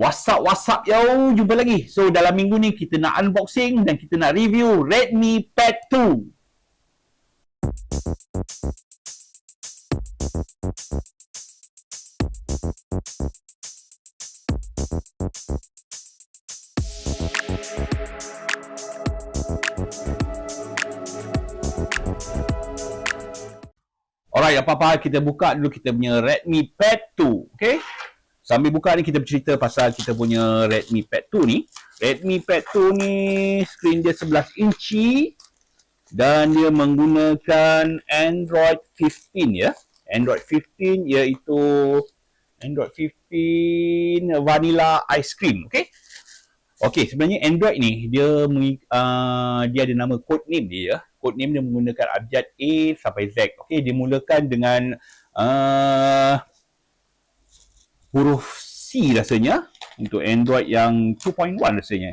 What's up yo, jumpa lagi. So dalam minggu ni kita nak unboxing dan kita nak review Redmi Pad 2. Alright, apa-apa kita buka dulu kita punya Redmi Pad 2, okay? Sambil buka ni kita bercerita pasal kita punya Redmi Pad 2 ni. Redmi Pad 2 ni skrin dia 11 inci dan dia menggunakan Android 15 ya. Android 15 iaitu Android 15 Vanilla Ice Cream, okey. Okey, sebenarnya Android ni dia ada nama code name dia ya. Code name dia menggunakan abjad A sampai Z. Okey, dimulakan dengan huruf C rasanya untuk Android yang 2.1 rasanya.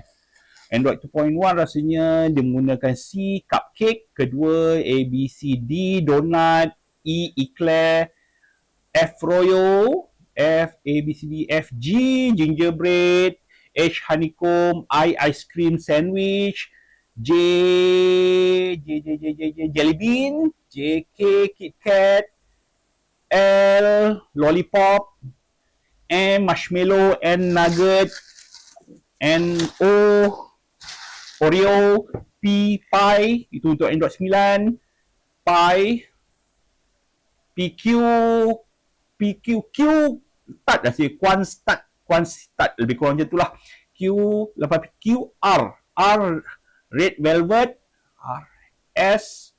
Android 2.1 rasanya dia menggunakan C, cupcake, kedua A, B, C, D, donut, E, eclair, F, froyo, F, A, B, C, D, F, G, gingerbread, H, honeycomb, I, ice cream sandwich, J, jelly bean, J, K, Kit Kat, L, lollipop, M, marshmallow, N, nugget, N, O, Oreo, P, pie, itu untuk Android 9, pie, PQ, Q, start dah saya, Quan start, lebih kurang macam itulah. Q, lepas Q, R, red velvet, R, S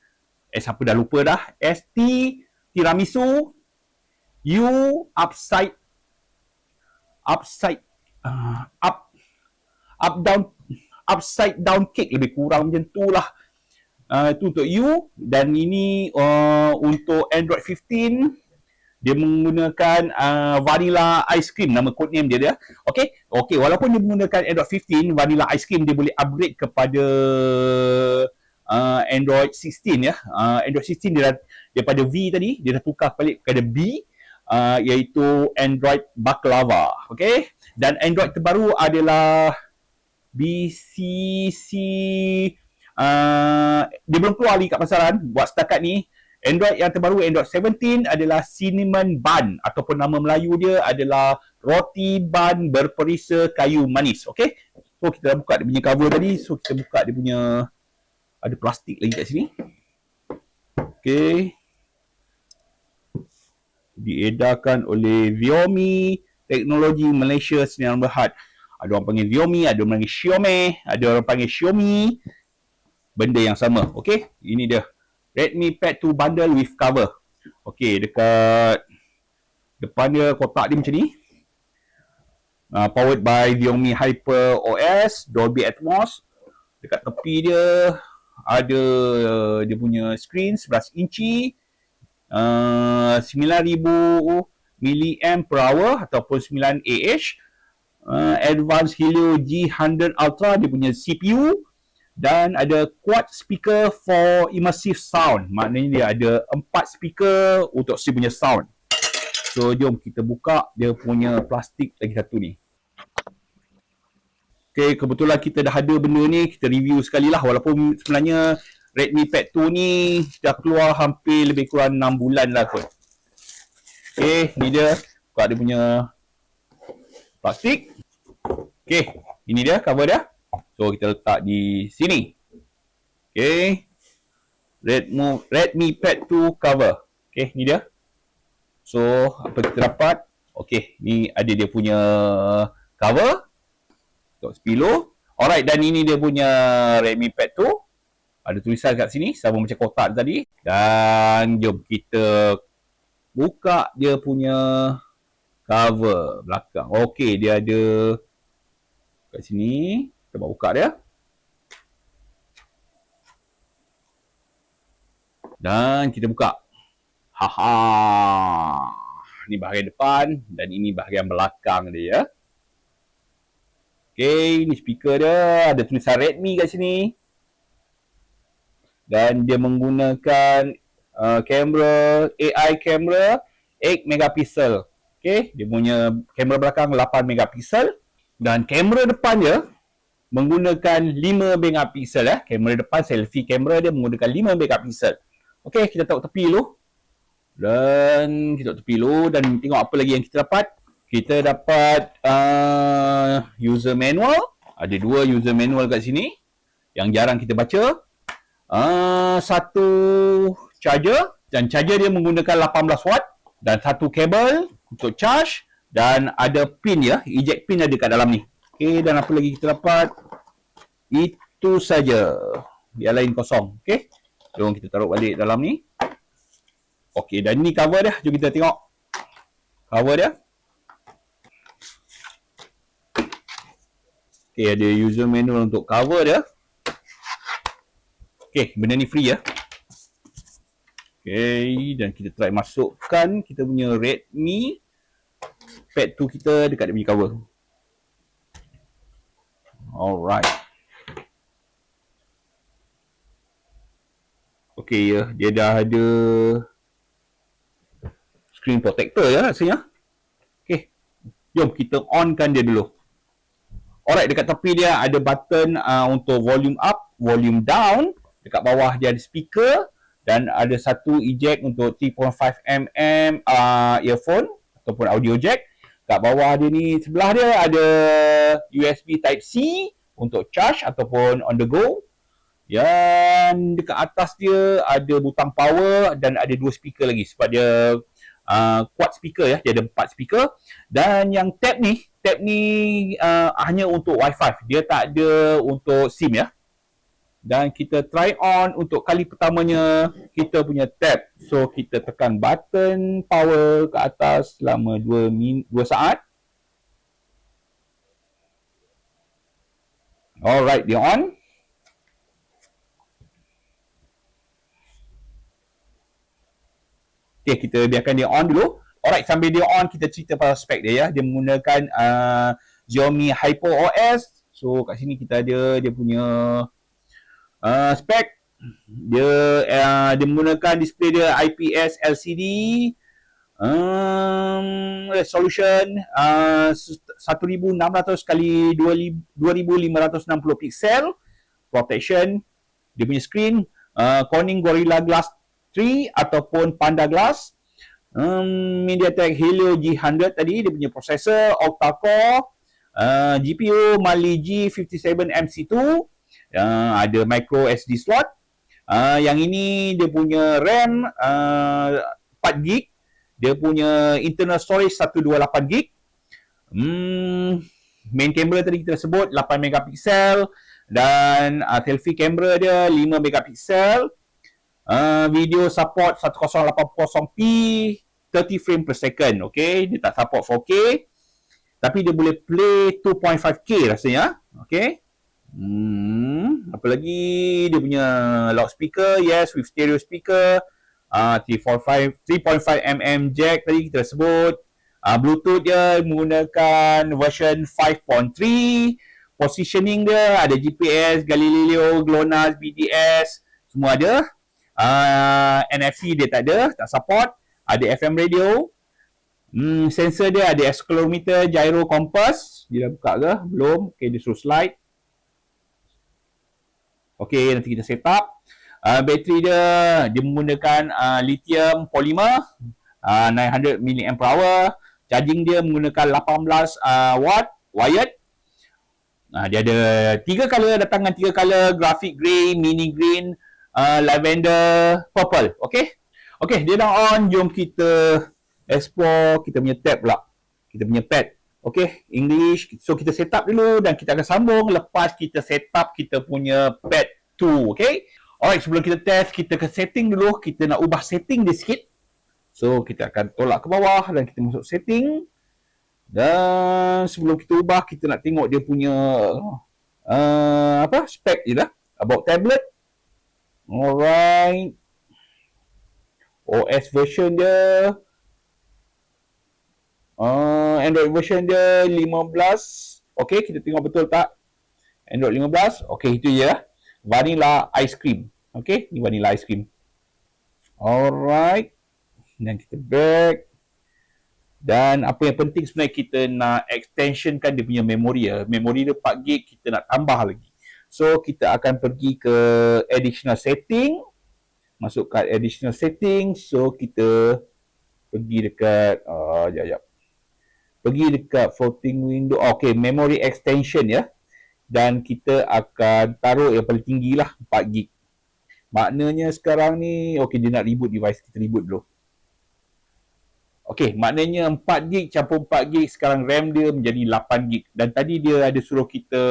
apa dah lupa dah, S, T, tiramisu, U, upside down cake, lebih kurang macam tu lah. Itu untuk U. Dan ini untuk Android 15 dia menggunakan Vanilla Ice Cream, nama code name dia. Okey, walaupun dia menggunakan Android 15 Vanilla Ice Cream, dia boleh upgrade kepada Android 16 ya. Android 16 dia daripada V tadi dia dah tukar balik kepada B, iaitu Android Baklava. Okey, dan Android terbaru adalah BCC. Dia belum keluar lagi kat pasaran buat setakat ni. Android yang terbaru, Android 17, adalah Cinnamon Bun, ataupun nama Melayu dia adalah Roti Bun Berperisa Kayu Manis. Okey, so kita dah buka dia punya cover tadi. So kita buka dia punya, ada plastik lagi kat sini. Okey, diedarkan oleh Viomi Teknologi Malaysia Sdn Bhd. Ada orang panggil Viomi, ada orang panggil Xiaomi, ada orang panggil Xiaomi. Benda yang sama. Okey, ini dia Redmi Pad 2 bundle with cover. Okey, dekat depan dia kotak dia macam ni. Powered by Viomi Hyper OS, Dolby Atmos. Dekat tepi dia ada dia punya screen 11 inci. 9000 mAh ataupun 9 Ah. Advanced Helio G100 Ultra, dia punya CPU. Dan ada quad speaker for immersive sound. Maknanya dia ada 4 speaker untuk si punya sound. So jom kita buka dia punya plastik lagi satu ni. Okay, kebetulan kita dah ada benda ni, kita review sekali lah. Walaupun sebenarnya Redmi Pad 2 ni dah keluar hampir lebih kurang 6 bulan lah kot. Okay, ni dia. Buka dia punya plastik. Okay, ini dia cover dia. So kita letak di sini. Okay, Redmi Pad 2 cover. Okay, ni dia. So apa kita dapat? Okay, ni ada dia punya cover untuk spilo. Alright, dan ini dia punya Redmi Pad 2. Ada tulisan kat sini sama macam kotak tadi. Dan jom kita buka dia punya cover belakang. Okey, dia ada kat sini. Kita buka dia. Dan kita buka. Haha. Ini bahagian depan dan ini bahagian belakang dia ya. Okey, ini speaker dia. Ada tulisan Redmi kat sini. Dan dia menggunakan kamera, AI kamera 8 megapiksel. Okey, dia punya kamera belakang 8 megapiksel. Dan kamera depan dia menggunakan 5 megapiksel ya. Kamera depan selfie kamera dia menggunakan 5 megapiksel. Okey, kita taruh tepi dulu. Dan kita taruh tepi dulu dan tengok apa lagi yang kita dapat. Kita dapat user manual. Ada 2 user manual kat sini yang jarang kita baca. Satu charger, dan charger dia menggunakan 18 watt dan satu kabel untuk charge, dan ada pin ya, eject pin ada kat dalam ni. Okey, dan apa lagi kita dapat? Itu saja. Yang lain kosong. Okey. Jom kita taruh balik dalam ni. Okey, dan ni cover dia. Jom kita tengok cover dia. Okey, ada user manual untuk cover dia. Okey, benda ni free ya. Okey, dan kita try masukkan kita punya Redmi Pad 2 kita dekat dia punya cover. Alright. Okey ya, dia dah ada screen protector ya rasanya. Okey, jom kita onkan dia dulu. Alright, dekat tepi dia ada button untuk volume up, volume down. Dekat bawah dia ada speaker dan ada satu eject untuk 3.5mm earphone ataupun audio jack. Kat bawah dia ni, sebelah dia ada USB Type-C untuk charge ataupun on the go. Dan dekat atas dia ada butang power dan ada 2 speaker lagi sebab dia quad speaker ya, dia ada 4 speaker. Dan yang tab ni hanya untuk Wi-Fi, dia tak ada untuk SIM ya. Dan kita try on untuk kali pertamanya kita punya tab. So kita tekan button power ke atas selama 2 saat. Alright, dia on. Okay, kita biarkan dia on dulu. Alright, sambil dia on kita cerita pasal spek dia ya. Dia menggunakan Xiaomi HyperOS. So kat sini kita ada dia punya spek. Dia menggunakan display dia IPS LCD, resolution 1600 x 2560 pixel, protection dia punya screen Corning Gorilla Glass 3 ataupun Panda Glass, MediaTek Helio G100 tadi dia punya processor octa-core, GPU Mali G57MC2, ada micro SD slot. Yang ini dia punya RAM 4GB, dia punya internal storage 128GB. Main camera tadi kita sebut 8 megapiksel dan selfie camera dia 5 megapiksel. Video support 1080p 30 frame per second. Okay, dia tak support 4K tapi dia boleh play 2.5K rasanya. Okay. Apa lagi? Dia punya loudspeaker, yes, with stereo speaker. 3.5mm jack tadi kita sebut. Bluetooth dia menggunakan version 5.3. Positioning dia ada GPS, Galileo, GLONASS, BDS, semua ada. NFC dia tak ada, tak support. Ada FM radio. Sensor dia ada accelerometer, gyro, compass. Dia dah buka ke? Belum. Okay, dia suruh slide. Okey, nanti kita set up. Bateri dia menggunakan lithium polymer 900 mAh. Charging dia menggunakan 18 watt wired. Dia ada 3 color, datangan 3 color, graphic grey, mini green, lavender, purple. Okey. Okey, dia dah on. Jom kita explore kita punya tab pula. Kita punya pad. Okey, English. So kita set up dulu dan kita akan sambung lepas kita set up kita punya Pad 2. Okey. Alright, sebelum kita test, kita ke setting dulu. Kita nak ubah setting dia sikit. So kita akan tolak ke bawah dan kita masuk setting. Dan sebelum kita ubah, kita nak tengok dia punya spek je lah. About tablet. Alright. OS version dia. Android version dia 15. Okey, kita tengok betul tak? Android 15. Okey, itu je lah. Vanilla ice cream. Okey, ni vanilla ice cream. Alright. Dan kita back. Dan apa yang penting sebenarnya kita nak extensionkan dia punya memori ya. Memori dia 4GB, kita nak tambah lagi. So kita akan pergi ke additional setting. Masuk kat additional setting. So kita pergi dekat pergi dekat floating window. Okay, memory extension ya. Dan kita akan taruh yang paling tinggi lah, 4GB. Maknanya sekarang ni, okay, dia nak reboot device, kita reboot dulu. Okay, maknanya 4GB campur 4GB, sekarang RAM dia menjadi 8GB. Dan tadi dia ada suruh kita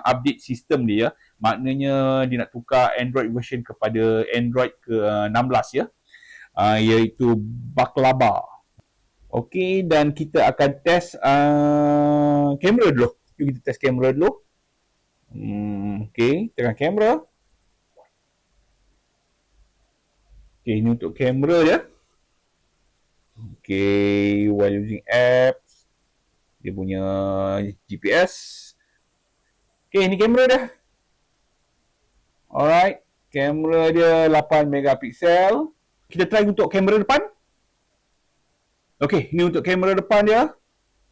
update sistem dia ya. Maknanya dia nak tukar Android version kepada Android ke 16 ya. Iaitu Baklava. Okay, dan kita akan test kamera dulu. Jom kita test kamera dulu. Okay, tekan kamera. Okay, ini untuk kamera dia. Okay, while using apps. Dia punya GPS. Okay, ini kamera dia. Alright, kamera dia 8 megapiksel. Kita try untuk kamera depan. Okay, ini untuk kamera depan dia.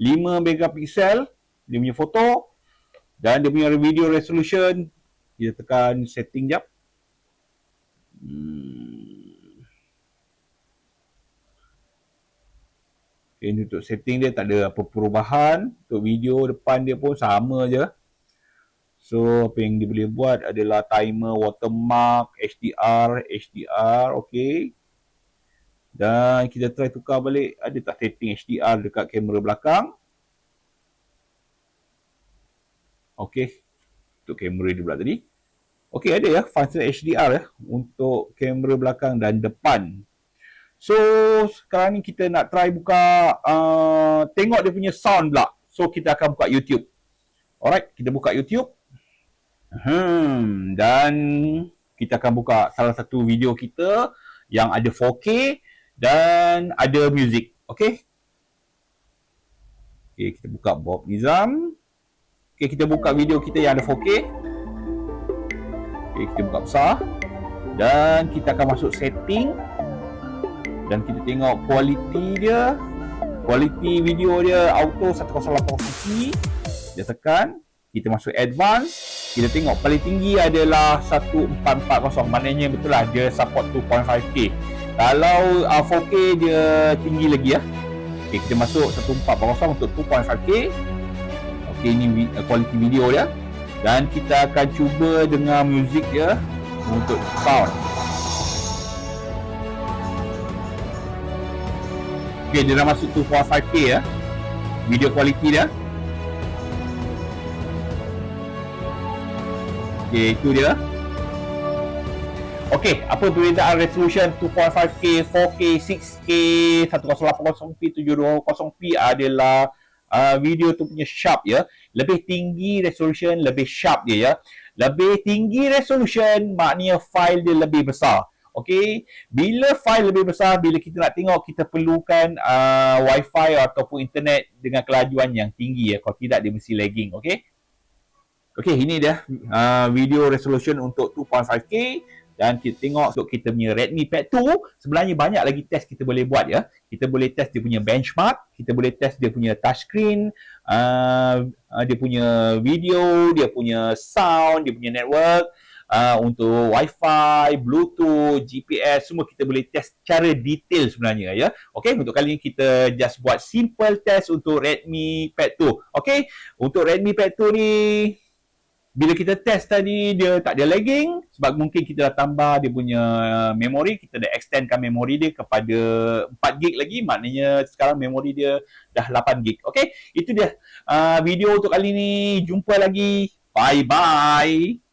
5 megapiksel. Dia punya foto. Dan dia punya video resolution. Kita tekan setting jap. Okay, ini untuk setting dia tak ada apa perubahan. Untuk video depan dia pun sama je. So, apa yang dia boleh buat adalah timer, watermark, HDR, okay. Dan kita try tukar balik, ada tak setting HDR dekat kamera belakang. Okay, untuk kamera dia pula tadi. Okay, ada ya, function HDR ya, untuk kamera belakang dan depan. So, sekarang ni kita nak try buka, tengok dia punya sound pula. So, kita akan buka YouTube. Alright, kita buka YouTube. Dan kita akan buka salah satu video kita yang ada 4K dan ada music. Okay. Okay, kita buka Bob Nizam. Okay, kita buka video kita yang ada 4K. Okay, kita buka besar. Dan kita akan masuk setting. Dan kita tengok kualiti dia. Kualiti video dia auto 1080p. Dia tekan. Kita masuk advance. Kita tengok paling tinggi adalah 1440. Maknanya betul lah dia support 2.5K. Kalau 4K dia tinggi lagi ya. Okay, kita masuk 1440 untuk 2.5K. Okay, ini kualiti video dia. Dan kita akan cuba dengan music dia untuk sound. Okay, dia dah masuk 2.5K ya. Video kualiti dia. Okay, itu dia. Okay, apa perbezaan resolution 2.5K, 4K, 6K, 1080p, 720p adalah video tu punya sharp ya. Lebih tinggi resolution, lebih sharp dia ya. Lebih tinggi resolution maknanya file dia lebih besar. Okay, bila file lebih besar, bila kita nak tengok, kita perlukan wifi ataupun internet dengan kelajuan yang tinggi ya. Kalau tidak, dia mesti lagging. Okay. Okay, ini dia video resolution untuk 2.5K. Dan kita tengok untuk kita punya Redmi Pad 2, sebenarnya banyak lagi test kita boleh buat ya. Kita boleh test dia punya benchmark, kita boleh test dia punya touchscreen, dia punya video, dia punya sound, dia punya network, untuk Wi-Fi, Bluetooth, GPS, semua kita boleh test secara detail sebenarnya ya. Okay, untuk kali ini kita just buat simple test untuk Redmi Pad 2. Okay, untuk Redmi Pad 2 ni, bila kita test tadi, dia tak ada lagging sebab mungkin kita dah tambah dia punya memori, kita dah extendkan memori dia kepada 4GB lagi, maknanya sekarang memori dia dah 8GB. Okay, itu dia video untuk kali ni. Jumpa lagi. Bye-bye.